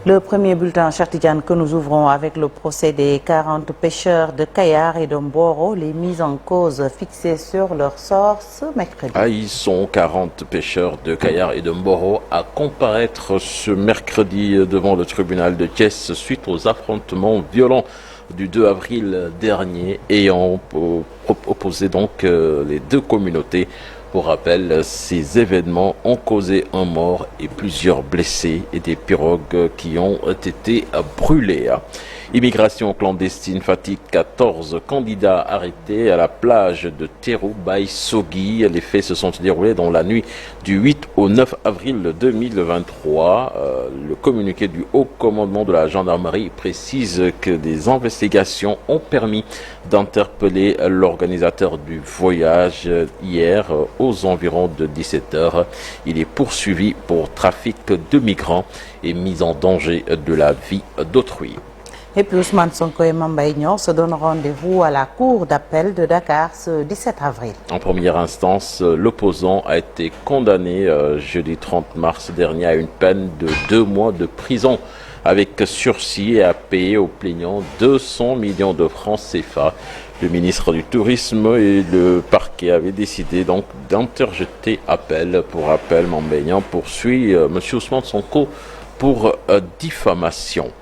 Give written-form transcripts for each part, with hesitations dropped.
Le premier bulletin Chartidiane que nous ouvrons avec le procès des 40 pêcheurs de Kayar et de Mboro, les mises en cause fixées sur leur sort ce mercredi. Ils sont 40 pêcheurs de Kayar et de Mboro à comparaître ce mercredi devant le tribunal de Thiès suite aux affrontements violents du 2 avril dernier ayant opposé donc les deux communautés. Pour rappel, ces événements ont causé un mort et plusieurs blessés et des pirogues qui ont été brûlées. Immigration clandestine fatigue 14 candidats arrêtés à la plage de Terou Baïsogui. Les faits se sont déroulés dans la nuit du 8 au 9 avril 2023. Le communiqué du haut commandement de la gendarmerie précise que des investigations ont permis d'interpeller l'organisateur du voyage hier aux environs de 17 h. Il est poursuivi pour trafic de migrants et mise en danger de la vie d'autrui. Et puis Ousmane Sonko et Mame Mbaye Niang se donnent rendez-vous à la cour d'appel de Dakar ce 17 avril. En première instance, l'opposant a été condamné jeudi 30 mars dernier à une peine de 2 mois de prison avec sursis et à payer aux plaignants 200 millions de francs CFA. Le ministre du Tourisme et le parquet avaient décidé donc d'interjeter appel. Pour rappel, Mame Mbaye Niang poursuit M. Ousmane Sonko pour diffamation.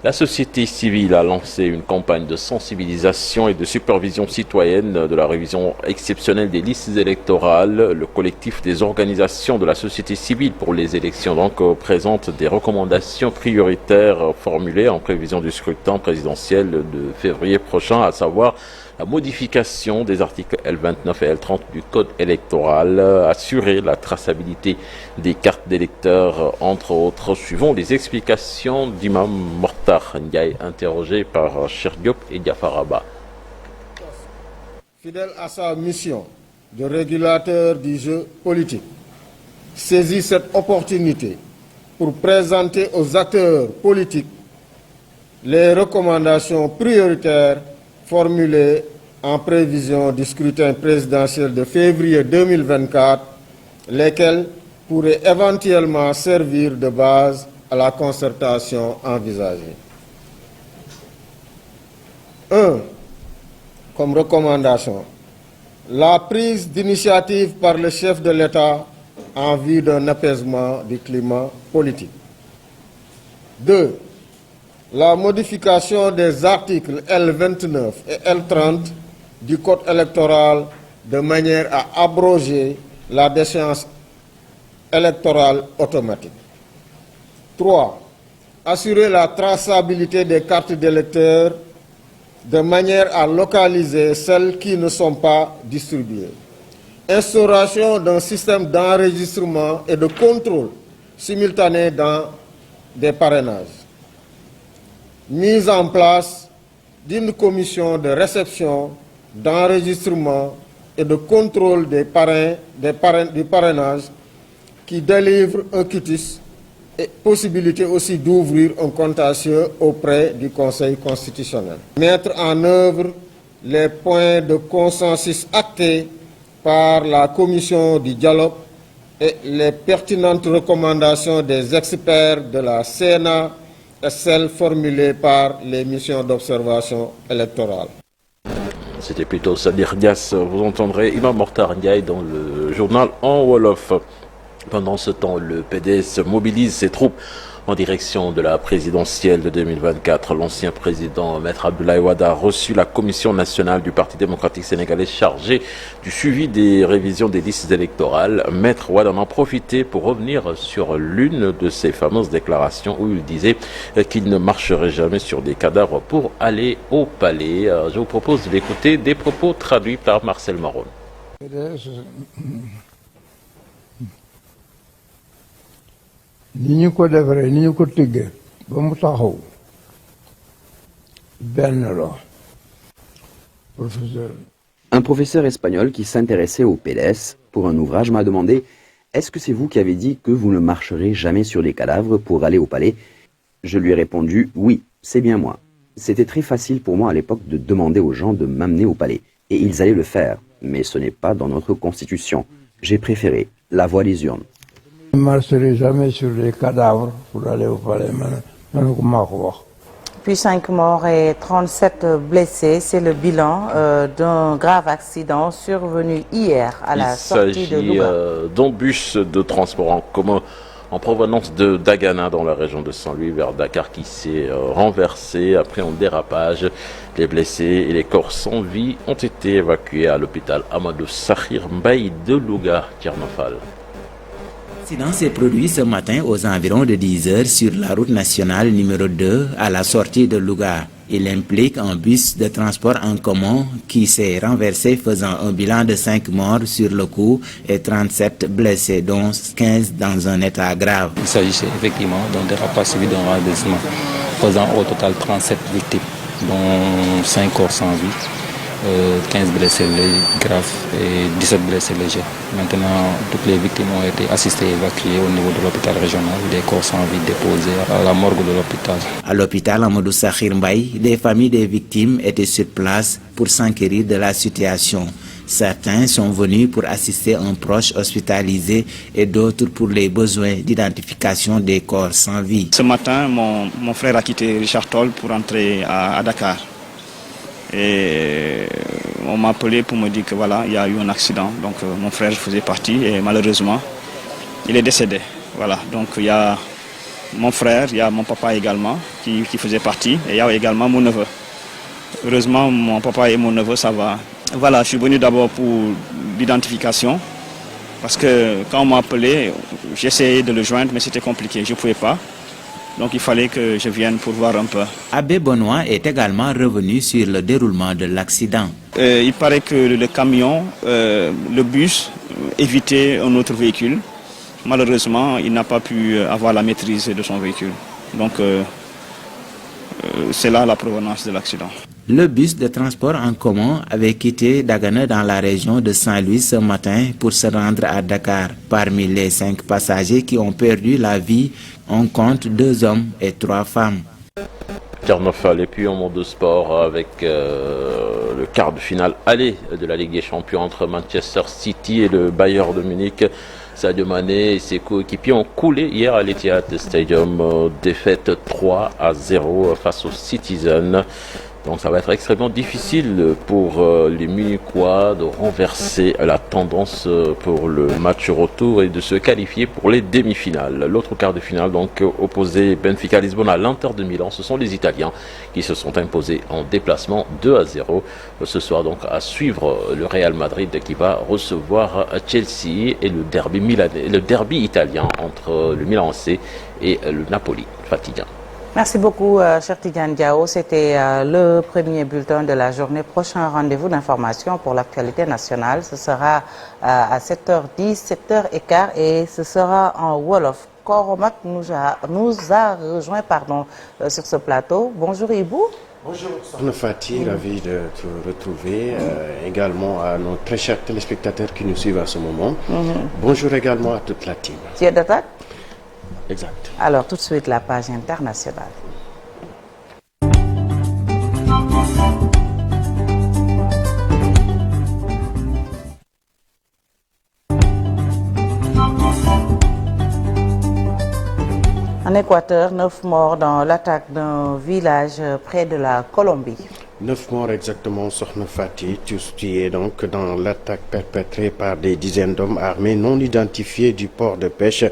La société civile a lancé une campagne de sensibilisation et de supervision citoyenne de la révision exceptionnelle des listes électorales. Le collectif des organisations de la société civile pour les élections présente des recommandations prioritaires formulées en prévision du scrutin présidentiel de février prochain, à savoir la modification des articles L29 et L30 du Code électoral, assurer la traçabilité des cartes d'électeurs, entre autres, suivant les explications d'Imam Mortar Ndiaye, interrogé par Cheikh Diop et Diafaraba. Fidèle à sa mission de régulateur du jeu politique, saisit cette opportunité pour présenter aux acteurs politiques les recommandations prioritaires formulées en prévision du scrutin présidentiel de février 2024, lesquelles pourraient éventuellement servir de base à la concertation envisagée. 1. Comme recommandation, la prise d'initiative par le chef de l'État en vue d'un apaisement du climat politique. 2. La modification des articles L29 et L30 du Code électoral de manière à abroger la déchéance électorale automatique. 3. Assurer la traçabilité des cartes d'électeurs de manière à localiser celles qui ne sont pas distribuées. Instauration d'un système d'enregistrement et de contrôle simultané dans des parrainages. Mise en place d'une commission de réception, d'enregistrement et de contrôle du parrainage qui délivre un quitus et possibilité aussi d'ouvrir un contentieux auprès du Conseil constitutionnel. Mettre en œuvre les points de consensus actés par la commission du dialogue et les pertinentes recommandations des experts de la CNA et celles formulées par les missions d'observation électorale. C'était plutôt Sadir Dias. Vous entendrez Imam Mortar Ndiaye dans le journal en Wolof. Pendant ce temps, le PDS mobilise ses troupes en direction de la présidentielle de 2024. L'ancien président Maître Abdoulaye Wade a reçu la commission nationale du Parti démocratique sénégalais chargée du suivi des révisions des listes électorales. Maître Wade en a profité pour revenir sur l'une de ses fameuses déclarations où il disait qu'il ne marcherait jamais sur des cadavres pour aller au palais. Je vous propose de l'écouter, des propos traduits par Marcel Maron. Un professeur espagnol qui s'intéressait au PDS pour un ouvrage m'a demandé « Est-ce que c'est vous qui avez dit que vous ne marcherez jamais sur les cadavres pour aller au palais ?» Je lui ai répondu « Oui, c'est bien moi. C'était très facile pour moi à l'époque de demander aux gens de m'amener au palais. Et ils allaient le faire, mais ce n'est pas dans notre constitution. J'ai préféré la voie des urnes. » Je ne marcherai jamais sur les cadavres pour aller au palais. Puis 5 morts et 37 blessés, c'est le bilan d'un grave accident survenu hier à la sortie de Louga. Il s'agit d'un bus de transport en commun en provenance de Dagana dans la région de Saint-Louis vers Dakar qui s'est renversé après un dérapage. Les blessés et les corps sans vie ont été évacués à l'hôpital Amadou Sakhir Mbaye de Louga, Tchernofal. L'accident s'est produit ce matin aux environs de 10 heures sur la route nationale numéro 2 à la sortie de Louga. Il implique un bus de transport en commun qui s'est renversé faisant un bilan de 5 morts sur le coup et 37 blessés dont 15 dans un état grave. Il s'agissait effectivement d'un dérapage suivi d'un renversement faisant au total 37 victimes dont 5 corps sans vie. 15 blessés graves et 17 blessés légers. Maintenant, toutes les victimes ont été assistées et évacuées au niveau de l'hôpital régional. Des corps sans vie déposés à la morgue de l'hôpital. À l'hôpital Amadou Sakhir Mbaye, les familles des victimes étaient sur place pour s'enquérir de la situation. Certains sont venus pour assister un proche hospitalisé et d'autres pour les besoins d'identification des corps sans vie. Ce matin, mon frère a quitté Richard Toll pour entrer à Dakar. Et on m'a appelé pour me dire que voilà, il y a eu un accident. Donc mon frère faisait partie et malheureusement, il est décédé. Voilà, donc il y a mon frère, il y a mon papa également qui faisait partie et il y a également mon neveu. Heureusement, mon papa et mon neveu, ça va. Voilà, je suis venu d'abord pour l'identification parce que quand on m'a appelé, j'ai essayé de le joindre mais c'était compliqué, je ne pouvais pas. Donc il fallait que je vienne pour voir un peu. Abbé Benoît est également revenu sur le déroulement de l'accident. Il paraît que le camion, le bus, évitait un autre véhicule. Malheureusement, il n'a pas pu avoir la maîtrise de son véhicule. Donc c'est là la provenance de l'accident. Le bus de transport en commun avait quitté Dagana dans la région de Saint-Louis ce matin pour se rendre à Dakar. Parmi les 5 passagers qui ont perdu la vie, on compte 2 hommes et 3 femmes. Tchernofal et puis en monde de sport avec le quart de finale aller de la Ligue des Champions entre Manchester City et le Bayern de Munich. Sadio Mané et ses coéquipiers ont coulé hier à l'Etihad Stadium, défaite 3-0 face aux Citizens. Donc ça va être extrêmement difficile pour les Munichois de renverser la tendance pour le match retour et de se qualifier pour les demi-finales. L'autre quart de finale donc opposé Benfica Lisbonne à l'Inter de Milan. Ce sont les Italiens qui se sont imposés en déplacement 2-0. Ce soir donc à suivre le Real Madrid qui va recevoir Chelsea et le derby milanais, le derby italien entre le Milan AC et le Napoli. Fatigant. Merci beaucoup, cher Tidiane Diao. C'était le premier bulletin de la journée. Prochain rendez-vous d'information pour l'actualité nationale. Ce sera à 7h10, 7h15 et ce sera en Wolof. Koromak nous a rejoint sur ce plateau. Bonjour Ibou. Bonjour Sokhna Fati, ravi de te retrouver. Également à nos très chers téléspectateurs qui nous suivent à ce moment. Bonjour également à toute la team. Tu es d'attaque? Exact. Alors tout de suite la page internationale. En Équateur, 9 morts dans l'attaque d'un village près de la Colombie. 9 morts exactement, Sokhna Fati, tous tués donc dans l'attaque perpétrée par des dizaines d'hommes armés non identifiés du port de pêche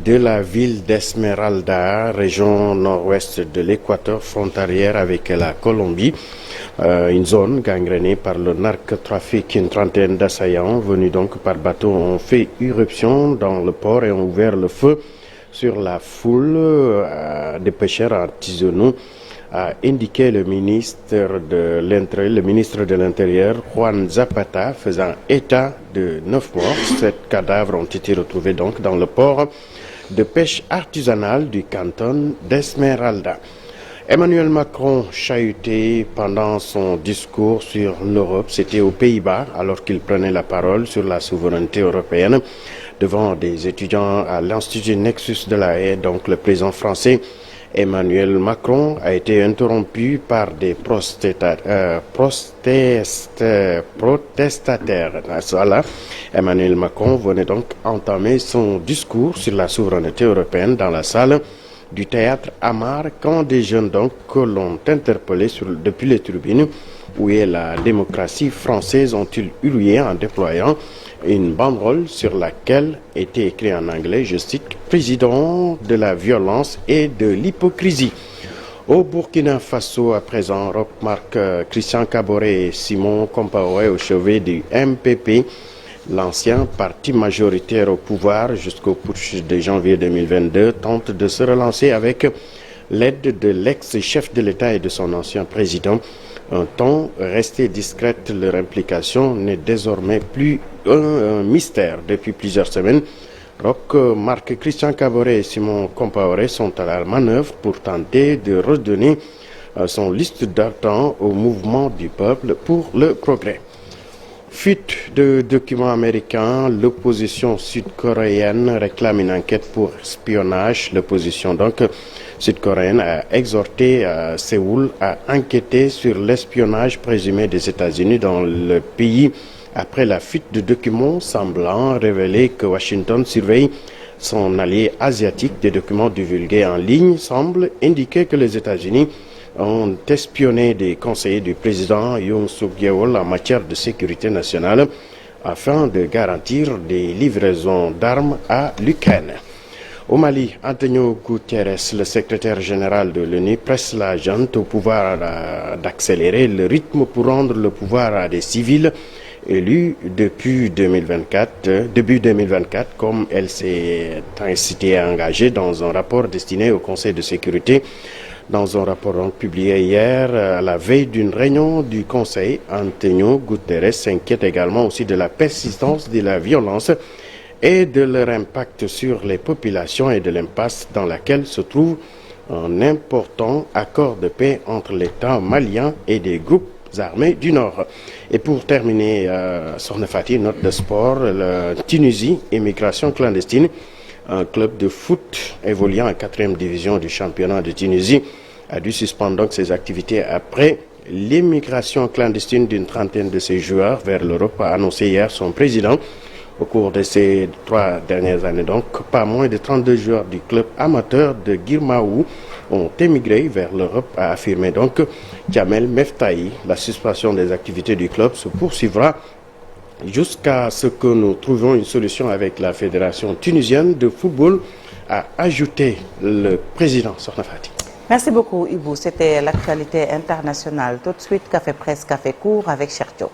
de la ville d'Esmeralda, région nord-ouest de l'Équateur, frontalière avec la Colombie. Une zone gangrénée par le narcotrafic. Une trentaine d'assaillants venus donc par bateau ont fait irruption dans le port et ont ouvert le feu sur la foule des pêcheurs artisanaux, a indiqué le ministre de l'Intérieur, Juan Zapata, faisant état de 9 morts. 7 cadavres ont été retrouvés donc dans le port de pêche artisanale du canton d'Esmeralda. Emmanuel Macron chahuté pendant son discours sur l'Europe, c'était aux Pays-Bas, alors qu'il prenait la parole sur la souveraineté européenne devant des étudiants à l'Institut Nexus de la Haye. Donc le président français Emmanuel Macron a été interrompu par des protestataires. Voilà. Emmanuel Macron venait donc entamer son discours sur la souveraineté européenne dans la salle du théâtre Amar quand des jeunes donc l'ont interpellé depuis les tribunes. Où est la démocratie française, ont-ils hurlé en déployant une banderole sur laquelle était écrit en anglais, je cite, « Président de la violence et de l'hypocrisie ». Au Burkina Faso, à présent, Marc Christian Kaboré et Simon Compaoré au chevet du MPP, l'ancien parti majoritaire au pouvoir jusqu'au putsch de janvier 2022, tente de se relancer avec l'aide de l'ex-chef de l'État et de son ancien président. Un temps resté discrète, leur implication n'est désormais plus un mystère. Depuis plusieurs semaines, Marc Christian Kaboré et Simon Compaoré sont à la manœuvre pour tenter de redonner son liste d'attente au mouvement du peuple pour le progrès. Fuite de documents américains, l'opposition sud-coréenne réclame une enquête pour espionnage. L'opposition donc sud-coréenne a exhorté Séoul à enquêter sur l'espionnage présumé des États-Unis dans le pays après la fuite de documents semblant révéler que Washington surveille son allié asiatique. Des documents divulgués en ligne semblent indiquer que les États-Unis ont espionné des conseillers du président Yoon Suk-yeol en matière de sécurité nationale afin de garantir des livraisons d'armes à l'Ukraine. Au Mali, Antonio Guterres, le secrétaire général de l'ONU, presse la junte au pouvoir d'accélérer le rythme pour rendre le pouvoir à des civils élus depuis début 2024, comme elle s'est incitée à engager dans un rapport destiné au Conseil de sécurité. Dans un rapport publié hier, à la veille d'une réunion du Conseil, Antonio Guterres s'inquiète également aussi de la persistance de la violence et de leur impact sur les populations et de l'impasse dans laquelle se trouve un important accord de paix entre l'État malien et des groupes armés du Nord. Et pour terminer, Sokhna Fati, note de sport, la Tunisie, immigration clandestine. Un club de foot évoluant en 4e division du championnat de Tunisie a dû suspendre donc ses activités après l'immigration clandestine d'une trentaine de ses joueurs vers l'Europe, a annoncé hier son président. Au cours de ces 3 dernières années, donc, pas moins de 32 joueurs du club amateur de Girmaou ont émigré vers l'Europe, a affirmé donc Kamel Meftahi. La suspension des activités du club se poursuivra jusqu'à ce que nous trouvions une solution avec la Fédération tunisienne de football, a ajouté le président Sokhna Fati. Merci beaucoup Ibou, c'était l'actualité internationale. Tout de suite, Café Presse, Café Court avec Cheikh Diop.